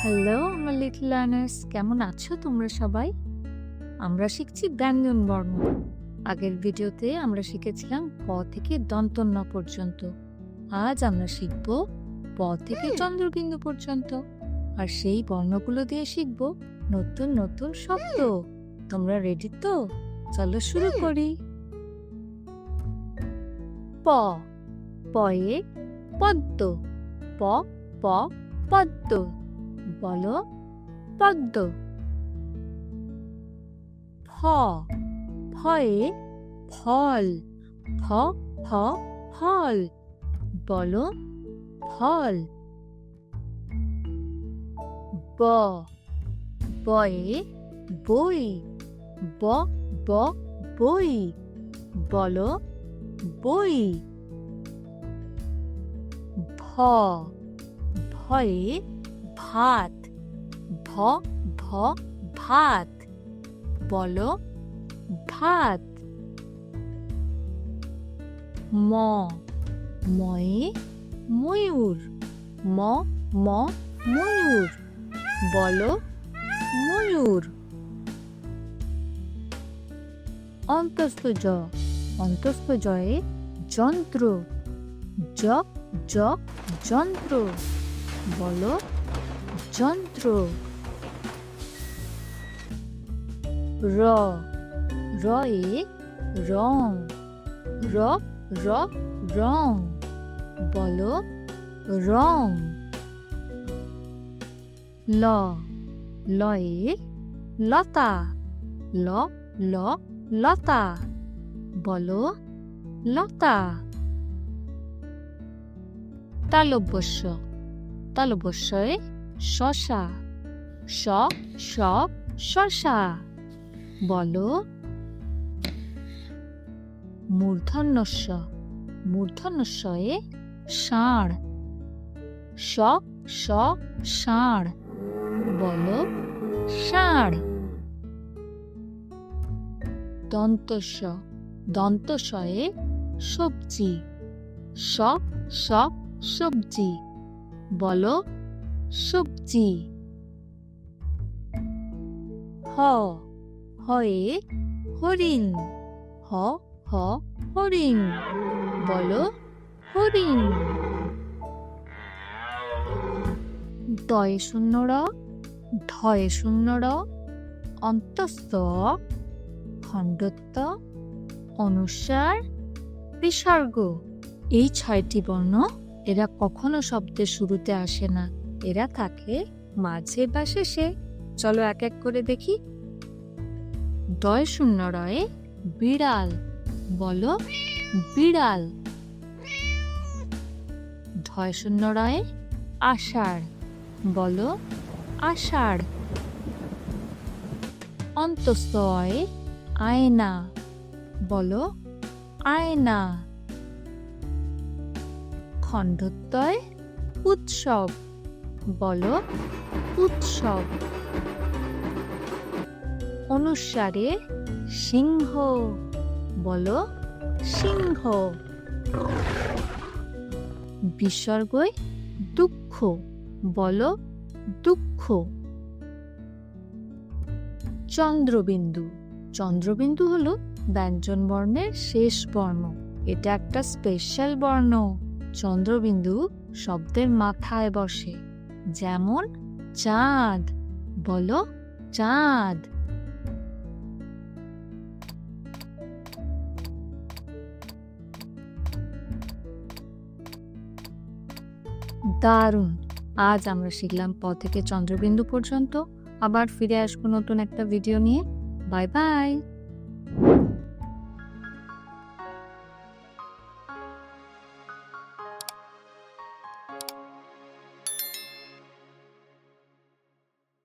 Hello আমার little learners, কেমন আছো তোমরা সবাই? আমরা শিখছি ব্যঞ্জন বর্ণ। আগের ভিডিওতে আমরা শিখেছিলাম প থেকে দন্ত ন পর্যন্ত। আজ আমরা শিখব প থেকে চন্দ্রবিন্দু পর্যন্ত, আর সেই বর্ণগুলো দিয়ে শিখব নতুন নতুন শব্দ। তোমরা রেডি তো? চলো শুরু করি। প, পয়ে পদ্ম। প প পদ্ম, বলো পদ্ম। ফ, ফয়ে ফল। ফ ফ ফল, বলো ফল। ব, বয়ে বই। ব ব বই, বলো বই। ভ, ভয়ে ভাত। ভ ভ ভাত, বলো ভাত। ম, ময়ে ময়ূর। ম ম ময়ূর, বলো ময়ূর। অন্তস্থ জ, অন্তস্থ জয়ে যন্ত্র। জ জ যন্ত্র, বলো যন্ত্র। র, রয়ে রং। র র রং, বলো রং। ল, লয়ে লতা। ল ল লতা, বলো লতা। তালব্যস্য, তালব্যস্যয়ে শশা। শ শ শশা, বলো মূর্ধন্যস্য, মূর্ধন্যস্যয়ে ষাঁড়। ষ ষ ষাঁড়, বলো ষাঁড়। দন্তস্য, দন্তস্বয়ে সবজি। স স সবজি, বলো সবজি। হ, হয়ে হরিণ। হ হ হরিণ, বলো হরিণ। দয়ে শূন্য র, ধয়ে শূন্য র, অন্তস্থ খণ্ডত্ব অনুস্বার বিসর্গ। এই 6টি বর্ণ, এরা কখনো শব্দের শুরুতে আসে না, এরা থাকে মাঝে বা শেষে। চলো এক এক করে দেখি। ডয় শূন্য রয়ে বিড়াল, বলো বিড়াল। ঢয় শূন্য রয়ে আষাঢ়, বলো আষাঢ়। অন্তস্থ অয়ে আয়না, বলো আয়না। খণ্ডত্বয়ে উৎসব, বলো উৎসব। অনুস্বারে সিংহ, বলো সিংহ। বিসর্গয়ে দুঃখ, বলো দুঃখ। চন্দ্রবিন্দু, চন্দ্রবিন্দু হলো ব্যঞ্জন বর্ণের শেষ বর্ণ। এটা একটা স্পেশাল বর্ণ। চন্দ্রবিন্দু শব্দের মাথায় বসে, যেমন চাঁদ, বলো চাঁদ। দারুণ! আজ আমরা শিখলাম প থেকে চন্দ্রবিন্দু পর্যন্ত। আবার ফিরে আসবো নতুন একটা ভিডিও নিয়ে। Bye bye.